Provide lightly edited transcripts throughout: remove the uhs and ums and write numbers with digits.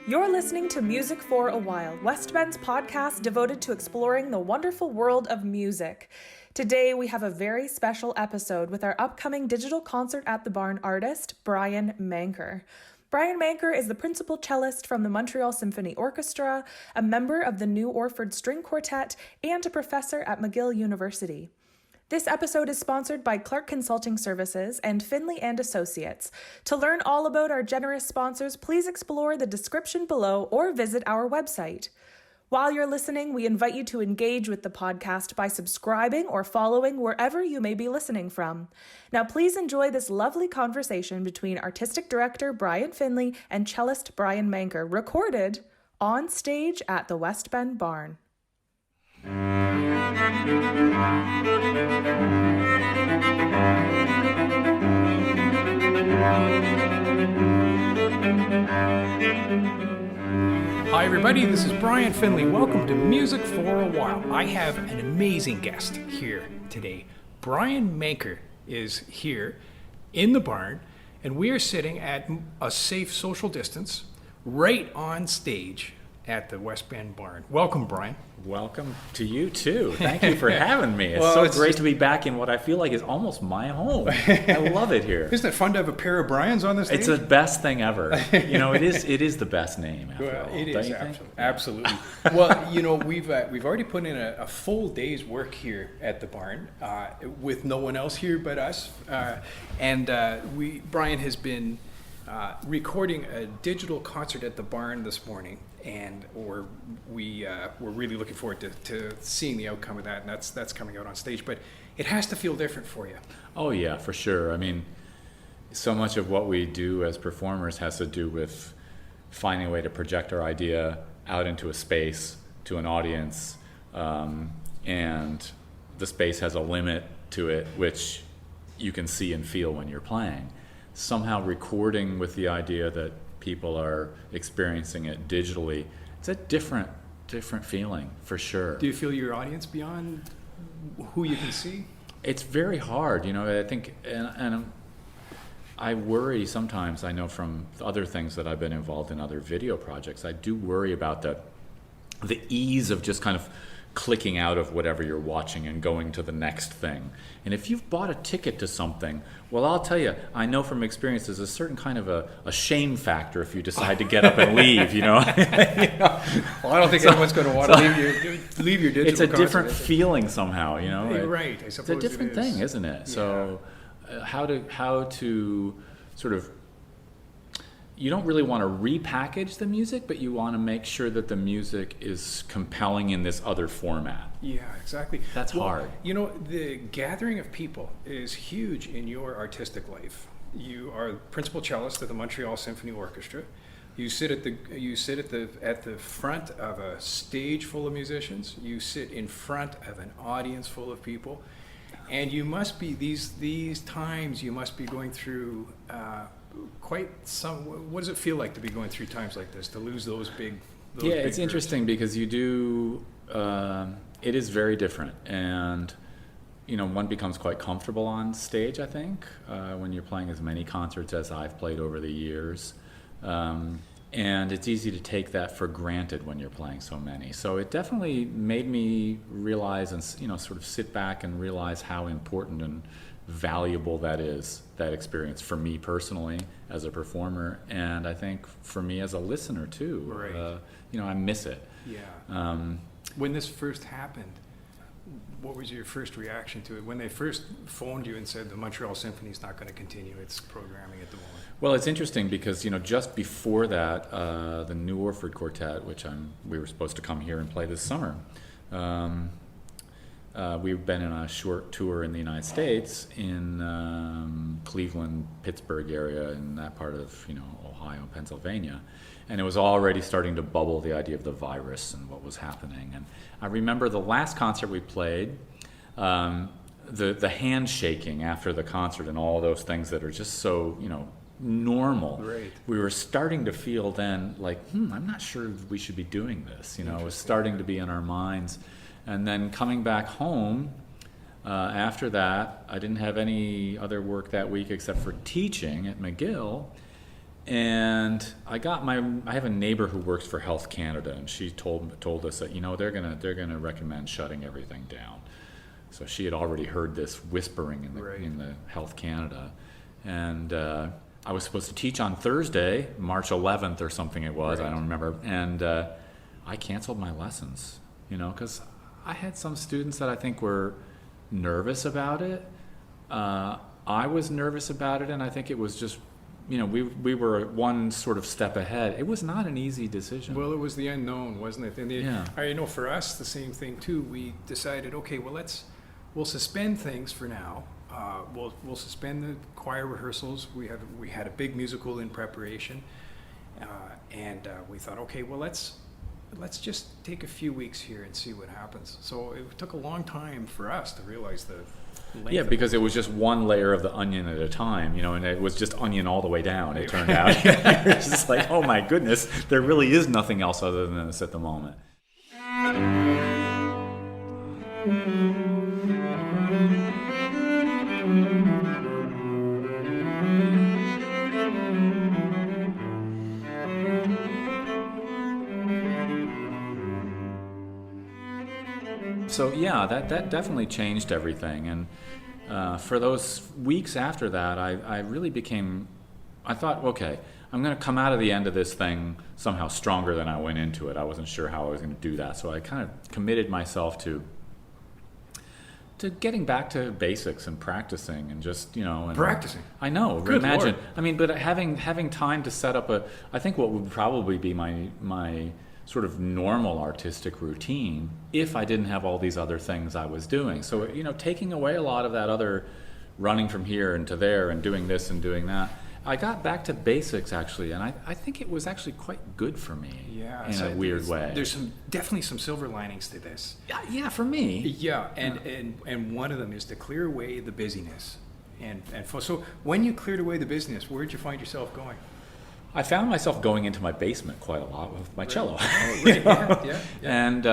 You're listening to Music for a While, Westben's podcast devoted to exploring the wonderful world of music. Today we have a very special episode with our upcoming digital concert at the Barn artist, Brian Manker. Brian Manker is the principal cellist from the Montreal Symphony Orchestra, a member of the new Orford String Quartet, and a professor at McGill University. This episode is sponsored by Clark Consulting Services and Finley Associates. To learn all about our generous sponsors, please explore the description below or visit our website. While you're listening, we invite you to engage with the podcast by subscribing or following wherever you may be listening from. Now, please enjoy this lovely conversation between Artistic Director Brian Finley and cellist Brian Manker, recorded on stage at the Westben Barn. Hi everybody, this is Brian Finley. Welcome to Music for a While. I have an amazing guest here today. Brian Manker is here in the barn, and we are sitting at a safe social distance right on stage at the Westben Barn. Welcome, Brian. Welcome to you too. Thank you for having me. It's great to be back in what I feel like is almost my home. I love it here. Isn't it fun to have a pair of Brians on the stage? It's the best thing ever. You know, it is the best name after all. It is, absolutely. Yeah. Well, you know, we've already put in a full day's work here at the barn with no one else here but us. Brian has been recording a digital concert at the barn this morning, and we're really looking forward to seeing the outcome of that, and that's coming out on stage. But it has to feel different for you. Oh yeah, for sure. I mean, so much of what we do as performers has to do with finding a way to project our idea out into a space to an audience, and the space has a limit to it, which you can see and feel when you're playing. Somehow recording with the idea that people are experiencing it digitally, it's a different feeling for sure. Do you feel your audience beyond who you can see? It's very hard, you know. I think, and I worry sometimes. I know from other things that I've been involved in, other video projects, I do worry about the ease of just kind of clicking out of whatever you're watching and going to the next thing. And if you've bought a ticket to something, well, I'll tell you, I know from experience there's a certain kind of a shame factor if you decide to get up and leave, you know. Well, I don't think anyone's going to want to leave your digital It's a concert, different feeling somehow, you know. Right, I suppose it's a different thing, isn't it? Yeah. So how to sort of, you don't really want to repackage the music, but you want to make sure that the music is compelling in this other format. Yeah, exactly. That's hard. You know, the gathering of people is huge in your artistic life. You are principal cellist of the Montreal Symphony Orchestra. You sit at the front of a stage full of musicians. You sit in front of an audience full of people, and you must be these times. You must be going through. What does it feel like to be going through times like this, to lose those big it's interesting because you do it is very different, and you know, one becomes quite comfortable on stage, I think, when you're playing as many concerts as I've played over the years, and it's easy to take that for granted when you're playing so many. So it definitely made me realize, and you know, sort of sit back and realize how important and valuable that experience for me personally as a performer, and I think for me as a listener too. Right. You know, I miss it. Yeah. When this first happened, what was your first reaction to it? When they first phoned you and said the Montreal Symphony is not going to continue its programming at the moment? Well, it's interesting because, you know, just before that, the new Orford Quartet, which we were supposed to come here and play this summer, we've been in a short tour in the United States, in Cleveland, Pittsburgh area, in that part of, you know, Ohio, Pennsylvania, and it was already starting to bubble, the idea of the virus and what was happening. And I remember the last concert we played, the handshaking after the concert and all those things that are just so, you know, normal. Right. We were starting to feel then like, I'm not sure we should be doing this. You know, it was starting to be in our minds. And then coming back home, after that, I didn't have any other work that week except for teaching at McGill. And I have a neighbor who works for Health Canada, and she told us that, they're gonna recommend shutting everything down. So she had already heard this whispering in the Health Canada, and I was supposed to teach on Thursday, March 11th or something it was, right. I don't remember, and I canceled my lessons, because I had some students that I think were nervous about it. I was nervous about it, and I think it was just, we were one sort of step ahead. It was not an easy decision. Well, it was the unknown, wasn't it? And for us, the same thing too. We decided, okay, well, we'll suspend things for now. We'll suspend the choir rehearsals. We had a big musical in preparation, and we thought, okay, well, let's just take a few weeks here and see what happens. So it took a long time for us to realize the length. Yeah, because it was just one layer of the onion at a time, and it was just onion all the way down, it turned out. It's just like, oh my goodness, there really is nothing else other than this at the moment. So yeah, that definitely changed everything. And for those weeks after that, I really I thought, okay, I'm going to come out of the end of this thing somehow stronger than I went into it. I wasn't sure how I was going to do that. So I kind of committed myself to getting back to basics and practicing and just, and practicing. I know. Good imagine. Lord. I mean, but having time to set up I think what would probably be my sort of normal artistic routine if I didn't have all these other things I was doing. So, taking away a lot of that other running from here and to there and doing this and doing that, I got back to basics actually, and I think it was actually quite good for me in a weird way. There's definitely some silver linings to this. Yeah, for me. Yeah, and one of them is to clear away the busyness. So when you cleared away the business, where did you find yourself going? I found myself going into my basement quite a lot with my cello. Oh, right. Yeah. And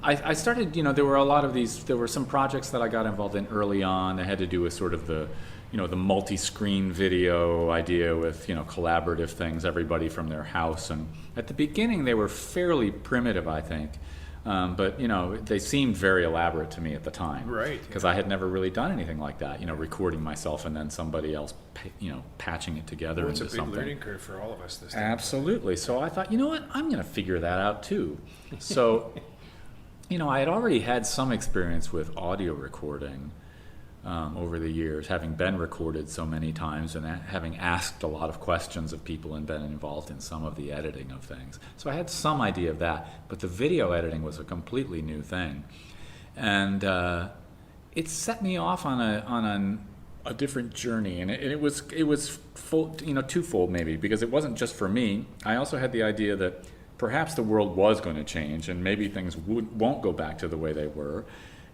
I started, there were a lot of there were some projects that I got involved in early on that had to do with sort of the multi-screen video idea with, collaborative things, everybody from their house. And at the beginning, they were fairly primitive, I think. But, they seemed very elaborate to me at the time. Right. Because I had never really done anything like that, recording myself and then somebody else, patching it together into something. It's a big learning curve for all of us this time. Absolutely. So I thought, what, I'm going to figure that out too. So, I had already had some experience with audio recording over the years, having been recorded so many times and having asked a lot of questions of people and been involved in some of the editing of things. So I had some idea of that, but the video editing was a completely new thing. And it set me off on a different journey, and it was full, twofold maybe, because it wasn't just for me. I also had the idea that perhaps the world was going to change and maybe things won't go back to the way they were.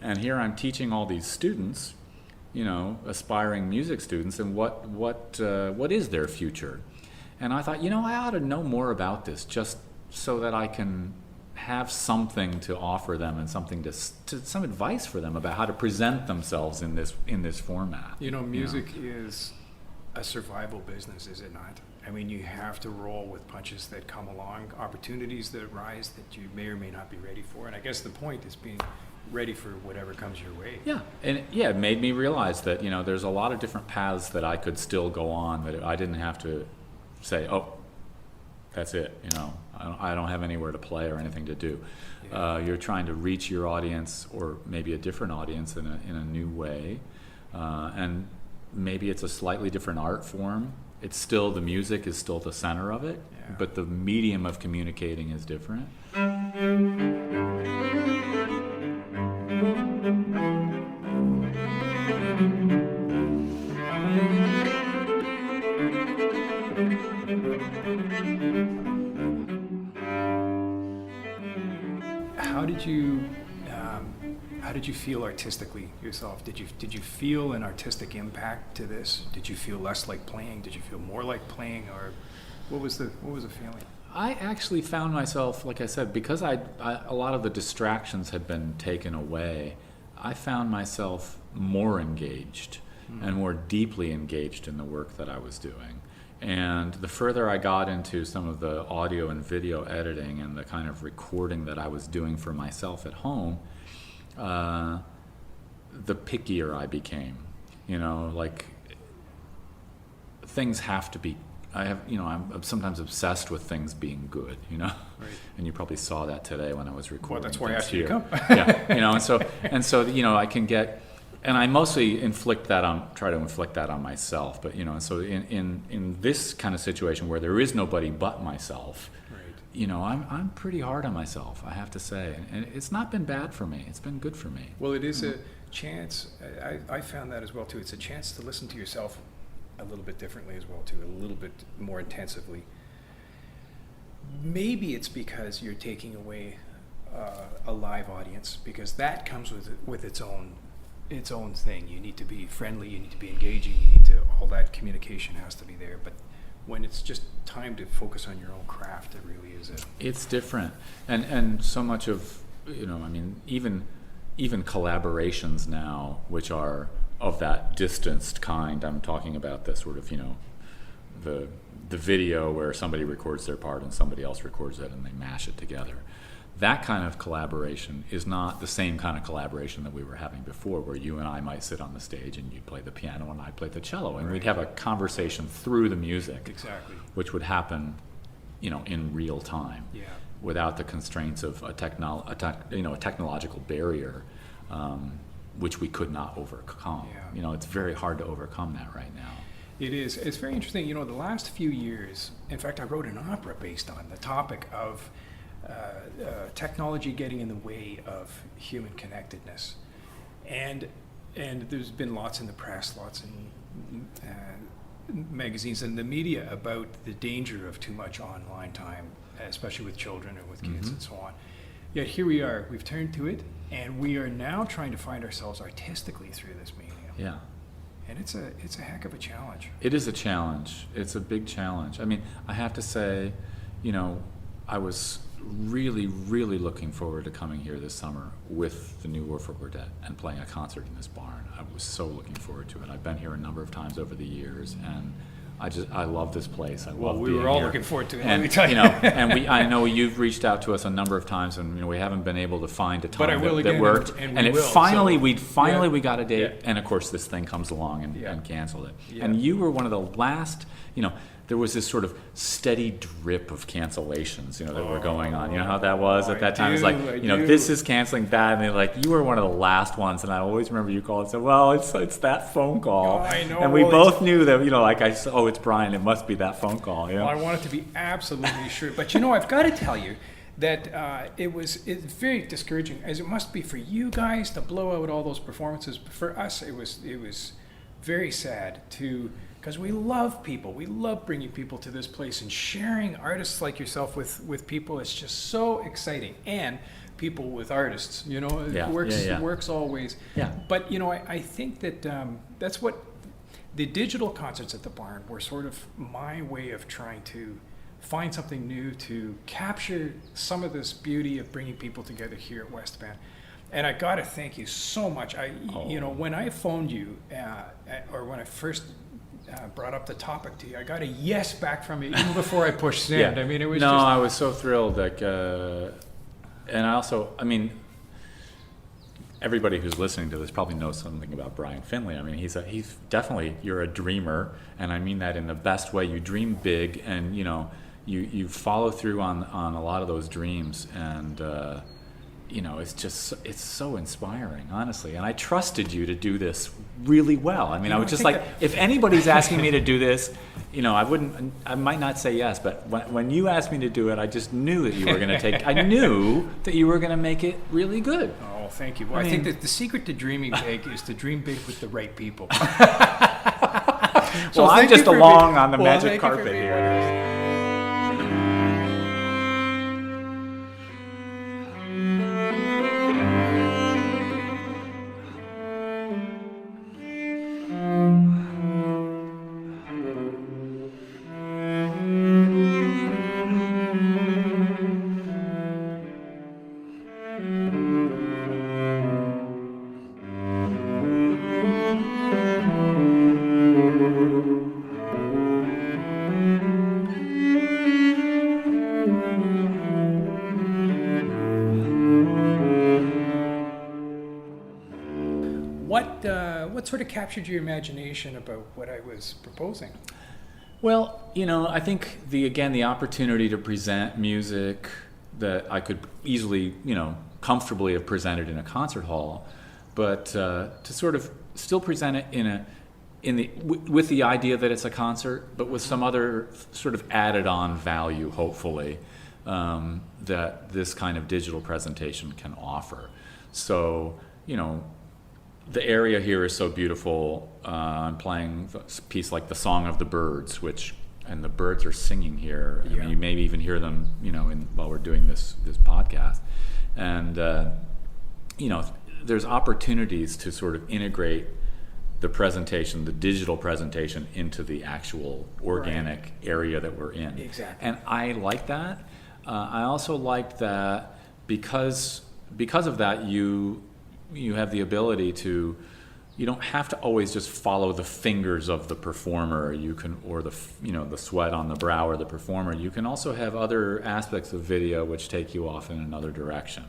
And here I'm teaching all these students, aspiring music students, and what is their future? And I thought, I ought to know more about this just so that I can have something to offer them and something some advice for them about how to present themselves in this format. Music is a survival business, is it not? I mean, you have to roll with punches that come along, opportunities that arise that you may or may not be ready for. And I guess the point is being ready for whatever comes your way. Yeah, and it made me realize that, there's a lot of different paths that I could still go on, that I didn't have to say, oh, that's it, I don't have anywhere to play or anything to do. Yeah. You're trying to reach your audience, or maybe a different audience in a new way, and maybe it's a slightly different art form. It's still, the music is still the center of it, but the medium of communicating is different. How did you feel artistically yourself? Did you feel an artistic impact to this? Did you feel less like playing? Did you feel more like playing? Or what was the feeling? I actually found myself, like I said, because a lot of the distractions had been taken away, I found myself more engaged and more deeply engaged in the work that I was doing. And the further I got into some of the audio and video editing and the kind of recording that I was doing for myself at home, the pickier I became. You know, like, things have to be, I'm sometimes obsessed with things being good, you know? Right. And you probably saw that today when I was recording. Well, that's why I asked here. you to come. Yeah, you know, and so, you know, I can get, and I mostly try to inflict that on myself, but, you know, so in this kind of situation where there is nobody but myself, Right. you know, I'm pretty hard on myself, I have to say, and it's not been bad for me. It's been good for me. Well, it is a chance. I found that as well too. It's a chance to listen to yourself a little bit differently as well too, a little bit more intensively. Maybe it's because you're taking away a live audience, because that comes with its own thing. You need to be friendly, you need to be engaging, all that communication has to be there. But when it's just time to focus on your own craft, it really is It's different, and so much of, you know, I mean, even collaborations now, which are of that distanced kind. I'm talking about the sort of, you know, the video where somebody records their part and somebody else records it and they mash it together. That kind of collaboration is not the same kind of collaboration that we were having before, where you and I might sit on the stage and you'd play the piano and I'd play the cello, and we'd have a conversation through the music. Exactly. Which would happen, you know, in real time. Yeah. Without the constraints of a technological barrier, which we could not overcome. Yeah. You know, it's very hard to overcome that right now. It is. It's very interesting. You know, the last few years, in fact, I wrote an opera based on the topic of technology getting in the way of human connectedness, and there's been lots in the press, lots in magazines and the media about the danger of too much online time, especially with children and with kids and so on. Yet here we are, we've turned to it, and we are now trying to find ourselves artistically through this medium. Yeah. And it's a heck of a challenge. It is a challenge. It's a big challenge. I mean, I have to say, you know, I was really, really looking forward to coming here this summer with the new Orford Quartet and playing a concert in this barn. I was so looking forward to it. I've been here a number of times over the years, and I love this place. Well, we were all looking forward to it. And, let me tell you know, and I know you've reached out to us a number of times, and, you know, we haven't been able to find a time that worked. And it will, finally, so, we got a date, Yeah. and of course this thing comes along and canceled it. Yeah. And you were one of the last, you know, there was this sort of steady drip of cancellations, you know, that were going on. You know how that was at that time? It's like, you know, this is canceling that, and they're like, you were one of the last ones, and I always remember you called and said, well, it's that phone call. Oh, I know. And we both knew that, you know, like I said, oh, it's Brian, it must be that phone call. You know? Well, I wanted to be absolutely sure. But, you know, I've got to tell you that it's very discouraging, as it must be for you guys to blow out all those performances. For us, it was very sad because we love people. We love bringing people to this place and sharing artists like yourself with people. It's just so exciting. And people with artists, you know, it works always. Yeah. But, you know, I think that that's what the digital concerts at the barn were sort of my way of trying to find something new to capture some of this beauty of bringing people together here at Westben. And I got to thank you so much. You know, when I phoned you, or when I first brought up the topic to you, I got a yes back from you even before I pushed send. I mean, it was I was so thrilled. Like, and I mean, everybody who's listening to this probably knows something about Brian Finley. I mean, he's definitely, you're a dreamer, and I mean that in the best way. You dream big, and, you know, you follow through on a lot of those dreams, and you know, it's so inspiring, honestly. And I trusted you to do this really well. I mean, I was just like, if anybody's asking me to do this, you know, I might not say yes, but when you asked me to do it, I just knew that you were going to I knew that you were going to make it really good. Oh, thank you. Well, I think that the secret to dreaming big is to dream big with the right people. So I'm just along on the magic carpet here. what sort of captured your imagination about what I was proposing? Well, I think the opportunity to present music that I could easily, comfortably have presented in a concert hall, but to sort of still present it with the idea that it's a concert, but with some other sort of added on value, hopefully, that this kind of digital presentation can offer. So, the area here is so beautiful. I'm playing a piece like the Song of the Birds, and the birds are singing here. Yeah. I mean, you maybe even hear them, while we're doing this podcast. And, there's opportunities to sort of integrate the presentation, the digital presentation, into the actual organic area that we're in. Exactly. And I like that. I also like that because of that, you have the ability to, you don't have to always just follow the fingers of the performer. You can, or the sweat on the brow of the performer. You can also have other aspects of video which take you off in another direction,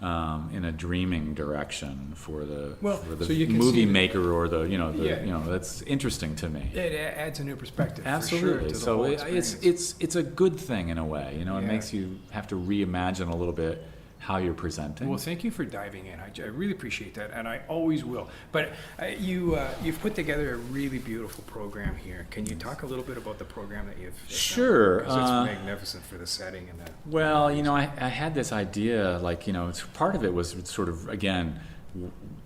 in a dreaming direction for the so you can movie see maker or that's interesting to me. It adds a new perspective. Absolutely. For sure, So it's it's a good thing in a way. It makes you have to reimagine a little bit how you're presenting. Well, thank you for diving in. I really appreciate that, and I always will. But you've put together a really beautiful program here. Can you talk a little bit about the program that you've done? Sure. Because it's magnificent for the setting and that. Well, I had this idea, part of it was sort of, again,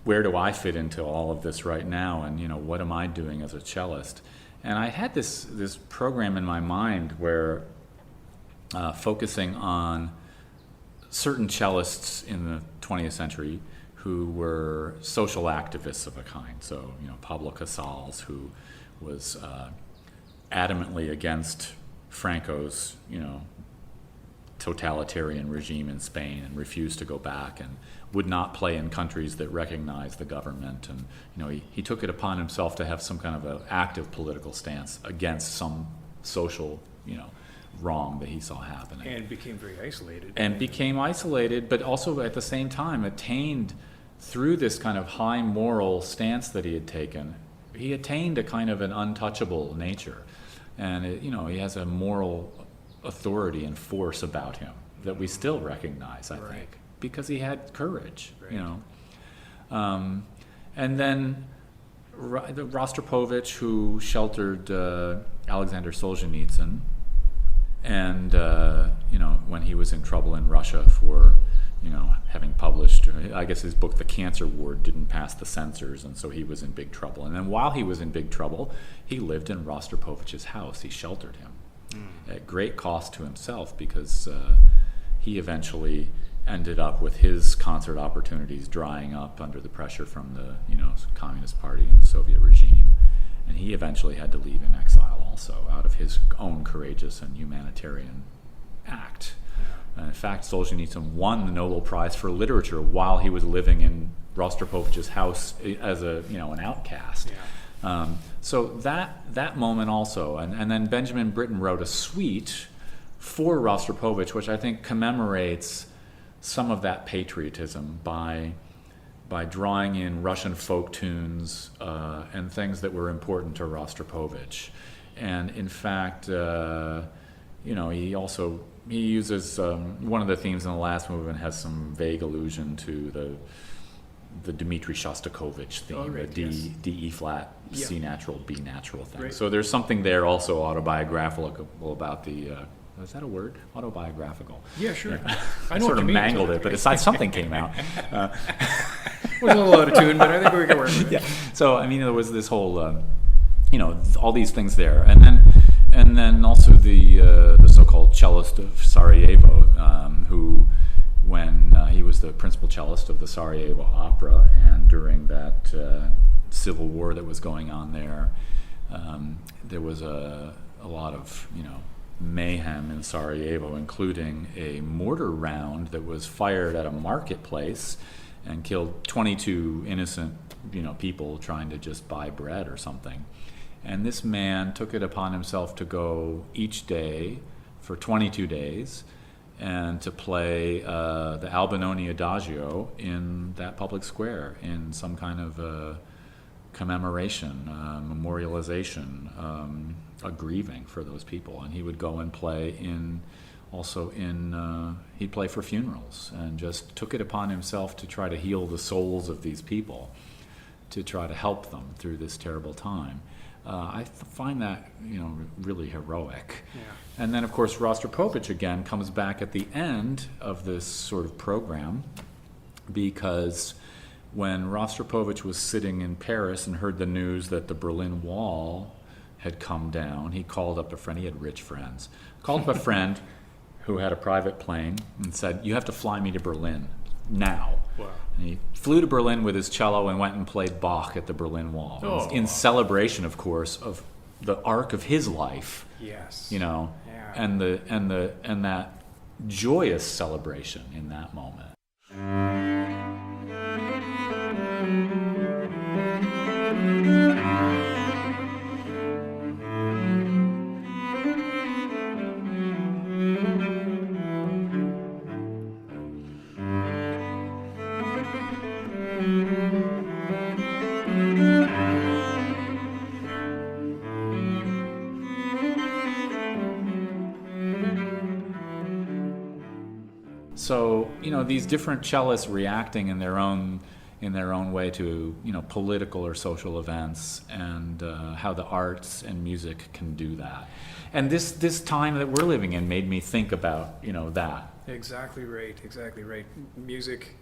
where do I fit into all of this right now, and what am I doing as a cellist? And I had this program in my mind where focusing on certain cellists in the 20th century who were social activists of a kind. So, Pablo Casals, who was adamantly against Franco's, totalitarian regime in Spain and refused to go back and would not play in countries that recognized the government. And, he took it upon himself to have some kind of an active political stance against some social, wrong that he saw happening. And became very isolated. And became isolated, but also at the same time attained, through this kind of high moral stance that he had taken, he attained a kind of an untouchable nature. And, he has a moral authority and force about him that we still recognize, I think, because he had courage, And then Rostropovich, who sheltered Alexander Solzhenitsyn, and when he was in trouble in Russia for having published, I guess his book The Cancer Ward didn't pass the censors, and so he was in big trouble. And then while he was in big trouble, he lived in Rostropovich's house. He sheltered him at great cost to himself, because he eventually ended up with his concert opportunities drying up under the pressure from the Communist Party and the Soviet regime. And he eventually had to leave in exile also, out of his own courageous and humanitarian act. And in fact, Solzhenitsyn won the Nobel Prize for Literature while he was living in Rostropovich's house as an outcast. So that moment also, and then Benjamin Britten wrote a suite for Rostropovich, which I think commemorates some of that patriotism by drawing in Russian folk tunes and things that were important to Rostropovich. And in fact, he uses one of the themes in the last movement has some vague allusion to the Dmitri Shostakovich theme, the D E flat, C natural, B natural thing. Right. So there's something there also autobiographical about the. Is that a word? Autobiographical. Yeah, sure. Yeah. I know sort what of you mean. mangled it, but aside something came out. It was a little out of tune, but I think we can work with it. Yeah. So there was this whole, all these things there, and then also the so-called cellist of Sarajevo, who, when he was the principal cellist of the Sarajevo Opera, and during that civil war that was going on there, there was a lot of mayhem in Sarajevo, including a mortar round that was fired at a marketplace and killed 22 innocent, people trying to just buy bread or something. And this man took it upon himself to go each day for 22 days and to play the Albinoni Adagio in that public square in some kind of commemoration, memorialization, a grieving for those people. And he would go and play he'd play for funerals, and just took it upon himself to try to heal the souls of these people, to try to help them through this terrible time. I find that, really heroic. Yeah. And then, of course, Rostropovich again comes back at the end of this sort of program, because when Rostropovich was sitting in Paris and heard the news that the Berlin Wall had come down, he called up a friend. He had rich friends. Called up a friend who had a private plane and said, "You have to fly me to Berlin now." Wow. And he flew to Berlin with his cello and went and played Bach at the Berlin Wall, in celebration, of course, of the arc of his life. Yes. Yeah. and that joyous celebration in that moment. So, these different cellists reacting in their own way to, political or social events, and how the arts and music can do that. And this time that we're living in made me think about, that. Exactly right. Music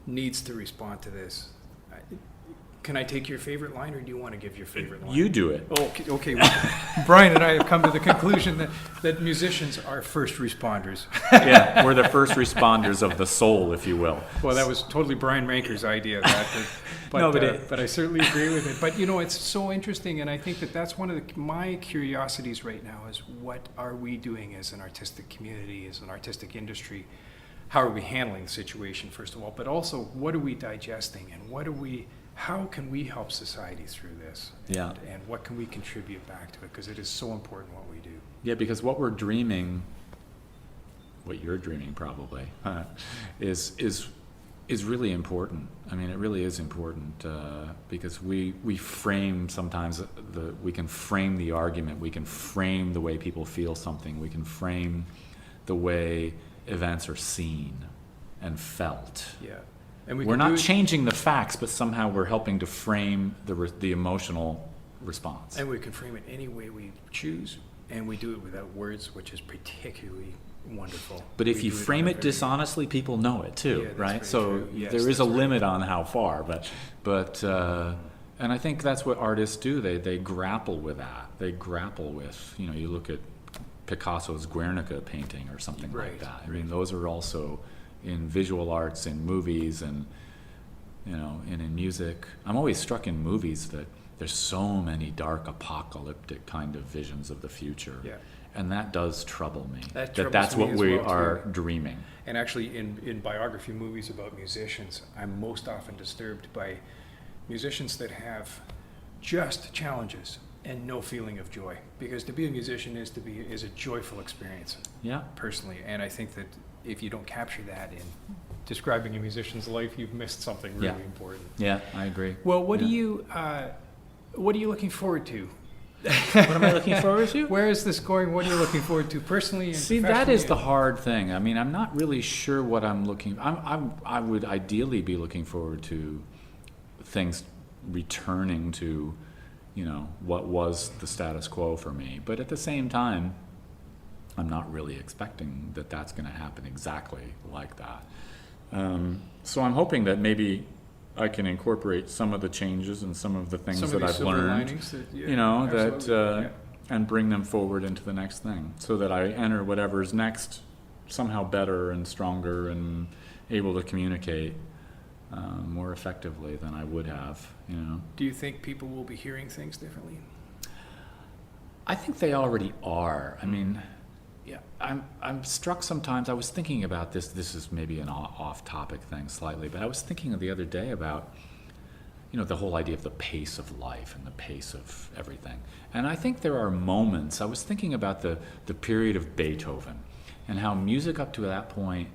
needs to respond to this. Can I take your favorite line, or do you want to give your favorite line? You do it. Okay. Well, Brian and I have come to the conclusion that musicians are first responders. Yeah, we're the first responders of the soul, if you will. Well, that was totally Brian Manker's idea. But I certainly agree with it. But, it's so interesting, and I think that's one of my curiosities right now is, what are we doing as an artistic community, as an artistic industry? How are we handling the situation, first of all? But also, what are we digesting, and how can we help society through this? Yeah. And what can we contribute back to it? Because it is so important what we do. Yeah, because what we're dreaming, what you're dreaming probably, is really important. I mean, it really is important, because we frame sometimes, we can frame the argument, we can frame the way people feel something, we can frame the way events are seen and felt. Yeah. And we're not changing the facts, but somehow we're helping to frame the emotional response. And we can frame it any way we choose, and we do it without words, which is particularly wonderful. But if you frame it dishonestly, people know it too, right? So yes, there is a limit on how far, but and I think that's what artists do. They grapple with that. They grapple with, you look at Picasso's Guernica painting or something like that. I mean, those are also in visual arts, in movies, and and in music. I'm always struck in movies that there's so many dark, apocalyptic kind of visions of the future. Yeah. And that does trouble me. That's what we are dreaming. And actually, in biography movies about musicians, I'm most often disturbed by musicians that have just challenges and no feeling of joy. Because to be a musician is a joyful experience. Yeah. Personally, and I think that if you don't capture that in describing a musician's life, you've missed something really important. Yeah, I agree. Well, what are you looking forward to? What am I looking forward to? Where is this going? What are you looking forward to personally and See, professionally? that is the hard thing. I mean, I'm not really sure what I'm looking. I would ideally be looking forward to things returning to, what was the status quo for me. But at the same time, I'm not really expecting that that's going to happen exactly like that. So I'm hoping that maybe I can incorporate some of the changes and some of the things that I've learned, and bring them forward into the next thing, so that I enter whatever's next somehow better and stronger and able to communicate more effectively than I would have. Do you think people will be hearing things differently? I think they already are. I mean, yeah, I'm struck sometimes. I was thinking about this. This is maybe an off-topic thing slightly, but I was thinking the other day about, the whole idea of the pace of life and the pace of everything. And I think there are moments. I was thinking about the period of Beethoven and how music up to that point,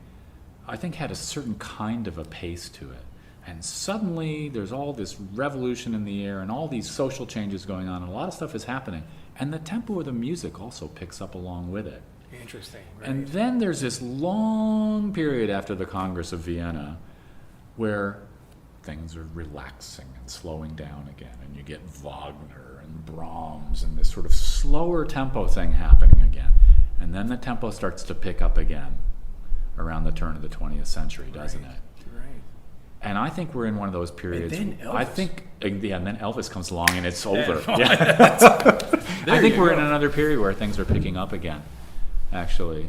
I think, had a certain kind of a pace to it. And suddenly there's all this revolution in the air and all these social changes going on, and a lot of stuff is happening. And the tempo of the music also picks up along with it. Interesting. Right. And then there's this long period after the Congress of Vienna where things are relaxing and slowing down again, and you get Wagner and Brahms and this sort of slower tempo thing happening again. And then the tempo starts to pick up again around the turn of the 20th century, doesn't it? Right. And I think we're in one of those periods. And then Elvis. And then Elvis comes along and it's over. Yeah. I think we're in another period where things are picking up again, actually.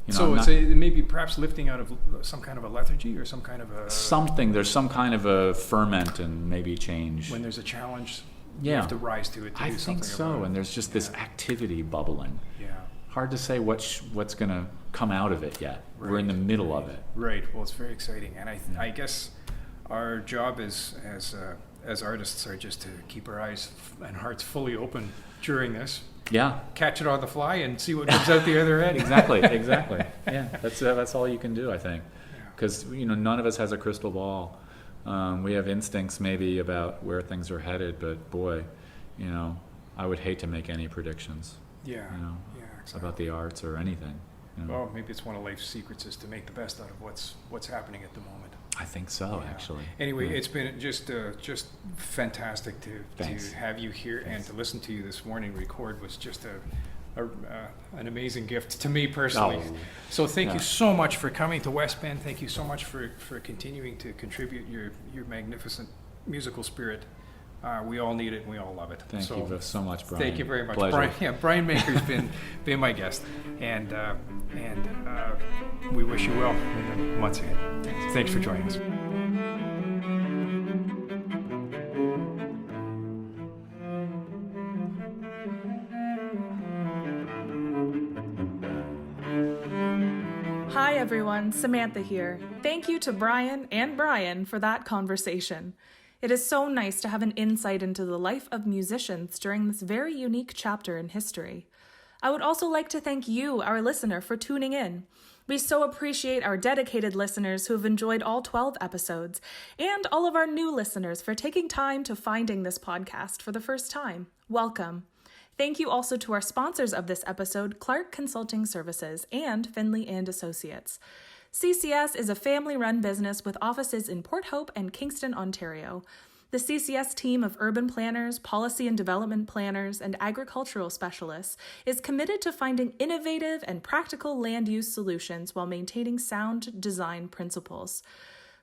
So it's maybe perhaps lifting out of some kind of a lethargy or some kind of a... Something. There's some kind of a ferment and maybe change. When there's a challenge, you have to rise to it to I do something think so. about it. And there's just this activity bubbling. Yeah. Hard to say what's going to come out of it yet. We're in the middle of it. Right. Well, it's very exciting. And I guess our job as artists are just to keep our eyes and hearts fully open during this. Yeah. Catch it on the fly and see what comes out the other end. Exactly. Yeah. That's all you can do, I think. Because none of us has a crystal ball. We have instincts maybe about where things are headed, but boy, I would hate to make any predictions. Yeah. Exactly. About the arts or anything. Well, maybe it's one of life's secrets is to make the best out of what's happening at the moment. I think so, actually. Anyway, it's been just fantastic to have you here and to listen to you this morning record was just an amazing gift to me personally. Oh. So thank you so much for coming to Westben. Thank you so much for continuing to contribute your magnificent musical spirit. We all need it and we all love it. Thank you so much, Brian. Thank you very much. Pleasure. Brian Manker's been my guest, and we wish you well in the months ahead. Thanks for joining us. Hi everyone, Samantha here. Thank you to Brian and Brian for that conversation. It is so nice to have an insight into the life of musicians during this very unique chapter in history. I would also like to thank you, our listener, for tuning in. We so appreciate our dedicated listeners who have enjoyed all 12 episodes, and all of our new listeners for taking time to finding this podcast for the first time. Welcome. Thank you also to our sponsors of this episode, Clark Consulting Services and Finley Associates. CCS is a family-run business with offices in Port Hope and Kingston, Ontario. The CCS team of urban planners, policy and development planners, and agricultural specialists is committed to finding innovative and practical land use solutions while maintaining sound design principles.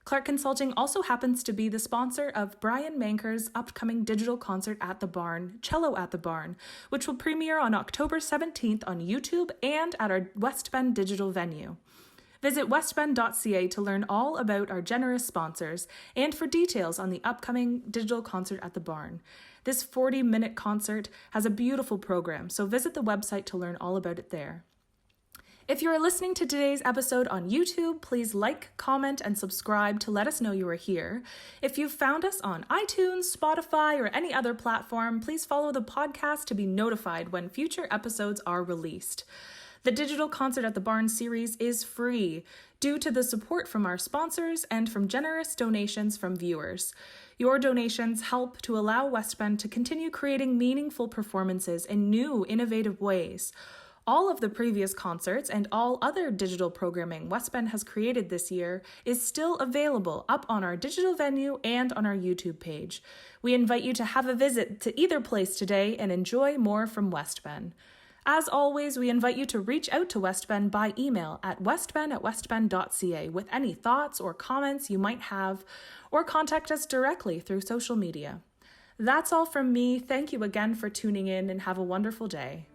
Clark Consulting also happens to be the sponsor of Brian Manker's upcoming digital concert at the Barn, Cello at the Barn, which will premiere on October 17th on YouTube and at our Westben digital venue. Visit westben.ca to learn all about our generous sponsors and for details on the upcoming digital concert at the Barn. This 40-minute concert has a beautiful program, so visit the website to learn all about it there. If you are listening to today's episode on YouTube, please like, comment, and subscribe to let us know you are here. If you've found us on iTunes, Spotify, or any other platform, please follow the podcast to be notified when future episodes are released. The Digital Concert at the Barn series is free due to the support from our sponsors and from generous donations from viewers. Your donations help to allow Westben to continue creating meaningful performances in new, innovative ways. All of the previous concerts and all other digital programming Westben has created this year is still available up on our digital venue and on our YouTube page. We invite you to have a visit to either place today and enjoy more from Westben. As always, we invite you to reach out to Westben by email at westben@westben.ca with any thoughts or comments you might have, or contact us directly through social media. That's all from me. Thank you again for tuning in and have a wonderful day.